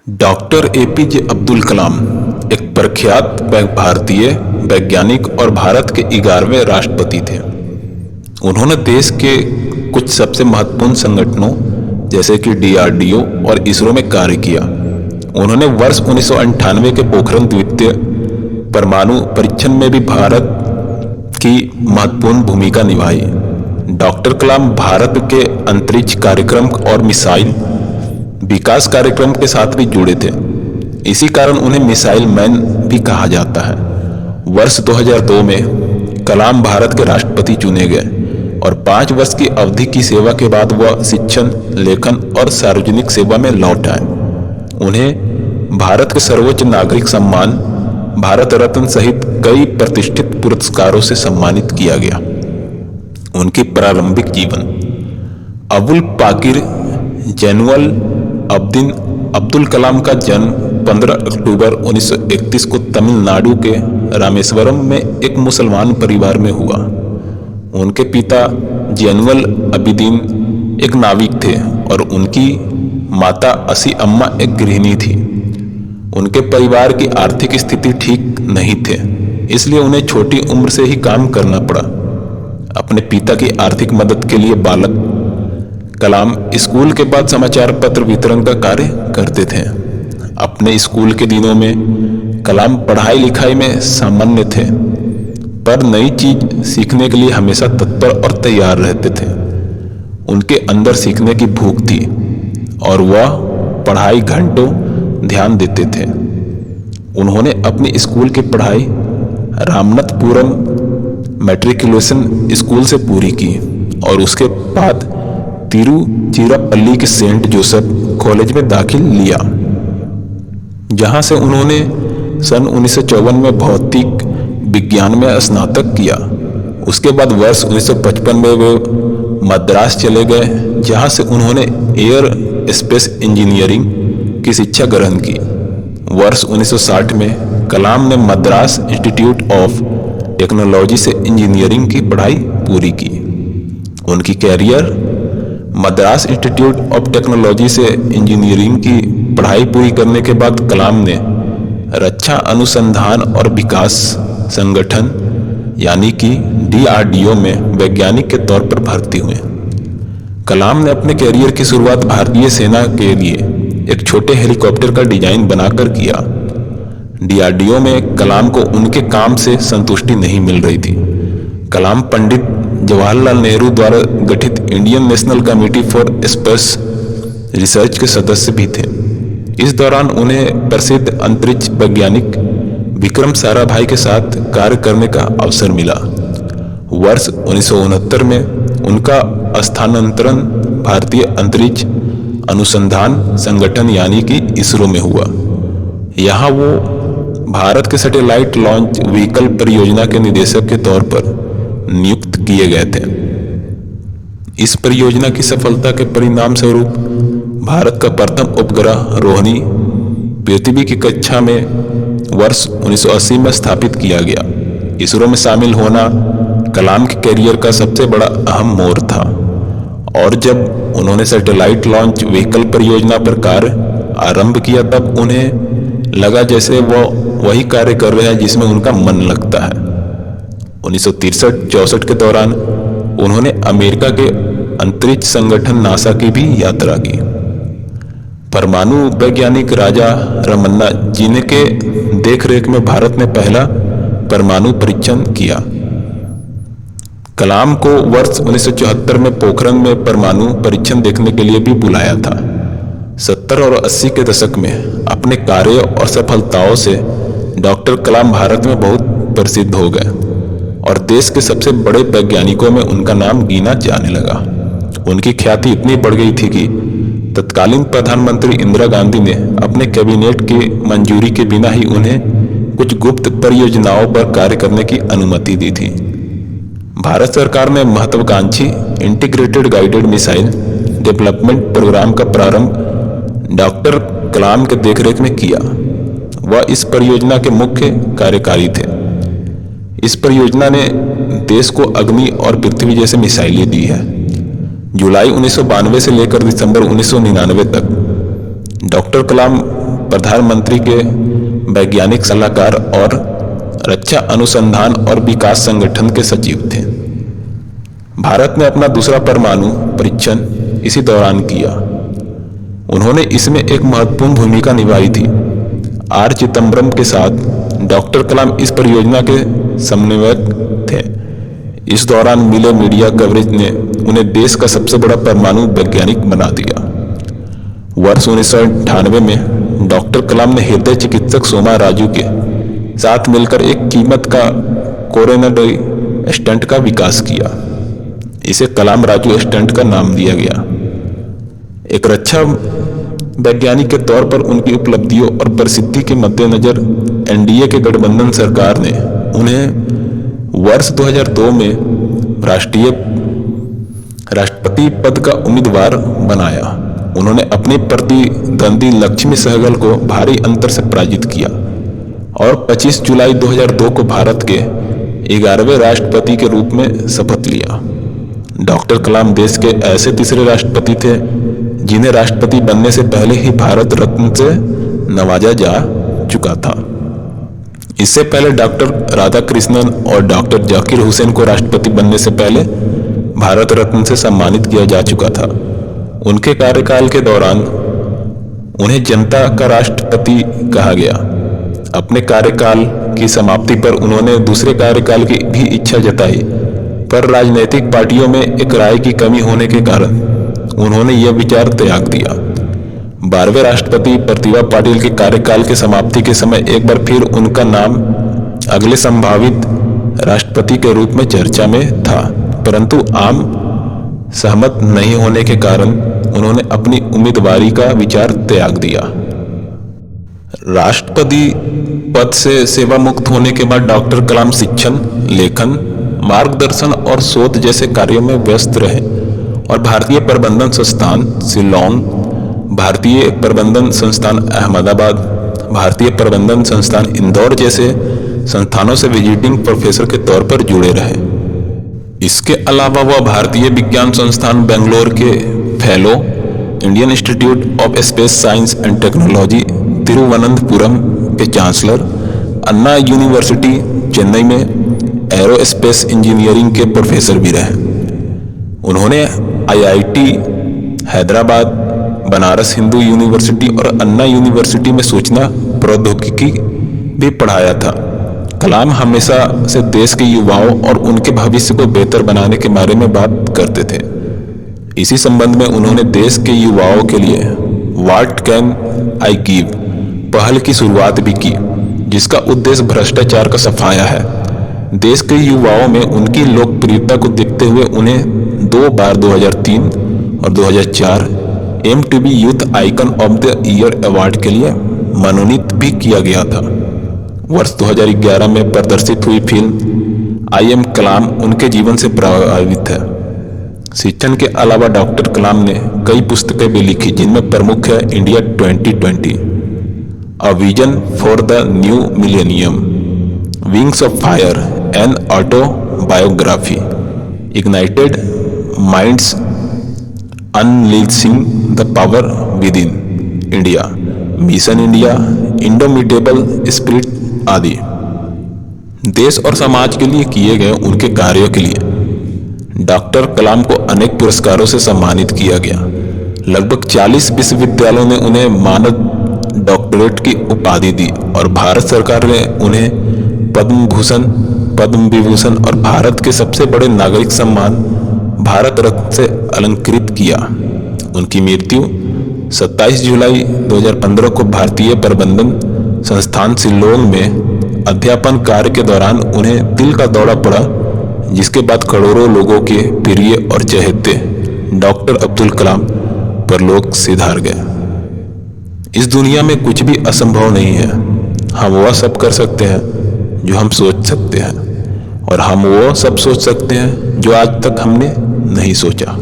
Doctor APJ Abdul Kalam एक प्रख्यात भारतीय वैज्ञानिक और भारत के 11वें राष्ट्रपति थे। उन्होंने देश के कुछ सबसे महत्वपूर्ण संगठनों जैसे कि डीआरडीओ और इसरो में कार्य किया। उन्होंने वर्ष 1998 के पोखरण द्वितीय परमाणु परीक्षण में भी भारत की महत्वपूर्ण भूमिका निभाई। डॉक्टर कलाम भारत के अंतरिक्ष कार्यक्रम और मिसाइल विकास कार्यक्रम के साथ भी जुड़े थे। इसी कारण उन्हें मिसाइल मैन भी कहा जाता है। वर्ष 2002 में कलाम भारत के राष्ट्रपति चुने गए और 5 वर्ष की अवधि की सेवा के बाद वह शिक्षण, लेखन और सार्वजनिक सेवा में लौट आए। उन्हें भारत के सर्वोच्च नागरिक सम्मान भारत रत्न सहित कई प्रतिष्ठित पुरस्कारों से सम्मानित किया गया। उनकी प्रारंभिक जीवन। अबुल पाकिर जैनुअल अब्दीन अब्दुल कलाम का जन्म 15 अक्टूबर 1931 को तमिलनाडु के रामेश्वरम में एक मुसलमान परिवार में हुआ। उनके पिता जैनुअल अबिदीन एक नाविक थे और उनकी माता असी अम्मा एक गृहिणी थी। उनके परिवार की आर्थिक स्थिति ठीक नहीं थे, इसलिए उन्हें छोटी उम्र से ही काम करना पड़ा। अपने पिता की आर्थिक मदद के लिए बालक कलाम स्कूल के बाद समाचार पत्र वितरण का कार्य करते थे। अपने स्कूल के दिनों में कलाम पढ़ाई लिखाई में सामान्य थे, पर नई चीज सीखने के लिए हमेशा तत्पर और तैयार रहते थे। उनके अंदर सीखने की भूख थी और वह पढ़ाई घंटों ध्यान देते थे। उन्होंने अपनी स्कूल की पढ़ाई रामनाथपुरम मैट्रिकुलेशन स्कूल से पूरी की और उसके बाद तिरुचिरापल्ली के सेंट जोसेफ कॉलेज में दाखिल लिया, जहां से उन्होंने सन 1954 में भौतिक विज्ञान में स्नातक किया। उसके बाद वर्ष 1955 में वे मद्रास चले गए, जहां से उन्होंने एयर स्पेस इंजीनियरिंग की शिक्षा ग्रहण की। वर्ष 1960 में कलाम ने मद्रास इंस्टीट्यूट ऑफ टेक्नोलॉजी से इंजीनियरिंग की पढ़ाई पूरी की। उनकी career Madras institute of technology से इंजीनियरिंग की पढ़ाई पूरी करने के बाद कलाम ने रक्षा अनुसंधान और विकास संगठन यानी कि डीआरडीओ में वैज्ञानिक के तौर पर भर्ती हुए। कलाम ने अपने कैरियर की शुरुआत भारतीय सेना के लिए एक छोटे हेलीकॉप्टर का डिजाइन बनाकर किया। डीआरडीओ में कलाम को उनके काम से संतुष्टि नहीं मिल रही थी। कलाम पंडित जवाहरलाल नेहरू द्वारा गठित Indian national committee for space research के सदस्य भी थे। इस दौरान उन्हें प्रसिद्ध अंतरिक्ष वैज्ञानिक विक्रम साराभाई के साथ कार्य करने का अवसर मिला। वर्ष 1969 में उनका स्थानांतरण भारतीय अंतरिक्ष अनुसंधान संगठन यानी कि इसरो में हुआ। यहाँ वो भारत के सैटेलाइट लॉन्च व्हीकल परियोजना के निदेशक के तौर पर नियुक्त किए गए थे। इस परियोजना की सफलता के परिणाम स्वरूप भारत का प्रथम उपग्रह रोहिणी पृथ्वी की कक्षा में वर्ष 1980 में स्थापित किया गया। इसरो में शामिल होना कलाम के कैरियर का सबसे बड़ा अहम मोड़ था और जब उन्होंने सैटेलाइट लॉन्च व्हीकल परियोजना पर कार्य आरंभ किया तब उन्हें लगा जैसे वो वही कार्य कर रहे हैं जिसमें उनका मन लगता है। 1963-64 के दौरान उन्होंने अमेरिका के अंतरिक्ष संगठन नासा की भी यात्रा की। परमाणु वैज्ञानिक राजा रमन्ना जिनके देखरेख में भारत ने पहला परमाणु परीक्षण किया। कलाम को वर्ष 1974 में पोखरण में परमाणु परीक्षण देखने के लिए भी बुलाया था। 70 और 80 के दशक में अपने कार्यों और सफलताओं से डॉक्टर कलाम भारत में बहुत प्रसिद्ध हो गए और देश के सबसे बड़े वैज्ञानिकों में उनका नाम गिना जाने लगा। उनकी ख्याति इतनी बढ़ गई थी कि तत्कालीन प्रधानमंत्री इंदिरा गांधी ने अपने कैबिनेट की मंजूरी के बिना ही उन्हें कुछ गुप्त परियोजनाओं पर कार्य करने की अनुमति दी थी। भारत सरकार ने महत्वाकांक्षी integrated guided missile development programme का प्रारंभ डॉक्टर कलाम के देखरेख में किया। वह इस परियोजना के मुख्य कार्यकारी थे। इस परियोजना ने देश को अग्नि और पृथ्वी जैसे मिसाइलें दी है। जुलाई 1992 से लेकर दिसंबर 1999 तक डॉक्टर कलाम प्रधानमंत्री के वैज्ञानिक सलाहकार और रक्षा अनुसंधान और विकास संगठन के सचिव थे। भारत ने अपना दूसरा परमाणु परीक्षण इसी दौरान किया। उन्होंने इसमें एक महत्वपूर्ण भूमिका निभाई थी। आर चिदम्बरम के साथ डॉक्टर कलाम इस परियोजना के समन्वयक थे। इस दौरान मिले मीडिया कवरेज ने उन्हें देश का सबसे बड़ा परमाणु वैज्ञानिक बना दिया। वर्ष 1998 में डॉक्टर कलाम ने हृदय चिकित्सक सोमा राजू के साथ मिलकर एक कीमत का कोरोनरी स्टंट का विकास किया। इसे कलाम राजू स्टंट का नाम दिया गया। एक रक्षा वैज्ञानिक के तौर पर उनकी उपलब्धियों और प्रसिद्धि के मद्देनजर एनडीए के गठबंधन सरकार ने उन्हें वर्ष 2002 में राष्ट्रपति पद का उम्मीदवार बनाया। उन्होंने अपने प्रतिद्वंदी लक्ष्मी सहगल को भारी अंतर से पराजित किया और 25 जुलाई 2002 को भारत के 11वें राष्ट्रपति के रूप में शपथ लिया। डॉक्टर कलाम देश के ऐसे तीसरे राष्ट्रपति थे जिन्हें राष्ट्रपति बनने से पहले ही भारत रत्न से नवाजा जा चुका था। इससे पहले डॉक्टर राधाकृष्णन और डॉक्टर जाकिर हुसैन को राष्ट्रपति बनने से पहले भारत रत्न से सम्मानित किया जा चुका था। उनके कार्यकाल के दौरान उन्हें जनता का राष्ट्रपति कहा गया। अपने कार्यकाल की समाप्ति पर उन्होंने दूसरे कार्यकाल की भी इच्छा जताई, पर राजनीतिक पार्टियों में एक राय की कमी होने के कारण उन्होंने यह विचार त्याग दिया। 12वें राष्ट्रपति प्रतिभा पाटिल के कार्यकाल के समाप्ति के समय एक बार फिर उनका नाम अगले संभावित राष्ट्रपति के रूप में चर्चा में था, परंतु आम सहमत नहीं होने के कारण उन्होंने अपनी उम्मीदवारी का विचार त्याग दिया। राष्ट्रपति पद से सेवा मुक्त होने के बाद डॉक्टर कलाम शिक्षण, लेखन, मार्गदर्शन और शोध जैसे कार्यों में व्यस्त रहे और भारतीय प्रबंधन संस्थान शिलोंग, भारतीय प्रबंधन संस्थान अहमदाबाद, भारतीय प्रबंधन संस्थान इंदौर जैसे संस्थानों से विजिटिंग प्रोफेसर के तौर पर जुड़े रहे। इसके अलावा वह भारतीय विज्ञान संस्थान बेंगलोर के fellow, Indian institute of space science and technology Thiruvananthapuram के चांसलर, अन्ना यूनिवर्सिटी चेन्नई में एरोस्पेस इंजीनियरिंग के प्रोफेसर भी रहे। उन्होंने आईआईटी हैदराबाद, बनारस हिंदू यूनिवर्सिटी और अन्ना यूनिवर्सिटी में सूचना प्रौद्योगिकी भी पढ़ाया था। कलाम हमेशा से देश के युवाओं और उनके भविष्य को बेहतर बनाने के बारे में बात करते थे। इसी संबंध में उन्होंने देश के युवाओं के लिए व्हाट कैन आई गिव पहल की शुरुआत भी की, जिसका उद्देश्य भ्रष्टाचार का सफाया है। देश के युवाओं में उनकी लोकप्रियता को देखते हुए उन्हें 2 बार 2003 और 2004 MTV youth icon of the year award के लिए मनोनीत भी किया गया था। वर्ष 2011 में प्रदर्शित हुई फिल्म आई एम कलाम उनके जीवन से प्रभावित है। शिक्षण के अलावा डॉक्टर कलाम ने कई पुस्तकें भी लिखी, जिनमें प्रमुख है India 2020, a vision for the new millennium, wings of fire, an autobiography, ignited minds, unleashing the power with in India, mission India, indomitable spirit आदि। देश और समाज के लिए किए गए उनके कार्यों के लिए डॉक्टर कलाम को अनेक पुरस्कारों से सम्मानित किया गया। लगभग 40 विश्वविद्यालयों ने उन्हें मानद डॉक्टरेट की उपाधि दी और भारत सरकार ने उन्हें पद्म भूषण, पद्म विभूषण और भारत के सबसे बड़े नागरिक सम्मान भारत रत्न से अलंकृत किया। उनकी मृत्यु 27 जुलाई 2015 को भारतीय प्रबंधन संस्थान शिलोंग में अध्यापन कार्य के दौरान उन्हें दिल का दौरा पड़ा, जिसके बाद करोड़ों लोगों के प्रिय और चहेते डॉक्टर अब्दुल कलाम परलोक सिधार गए। इस दुनिया में कुछ भी असंभव नहीं है। हम वह सब कर सकते हैं जो हम सोच सकते हैं, और हम वो सब सोच सकते हैं जो आज तक हमने नहीं सोचा।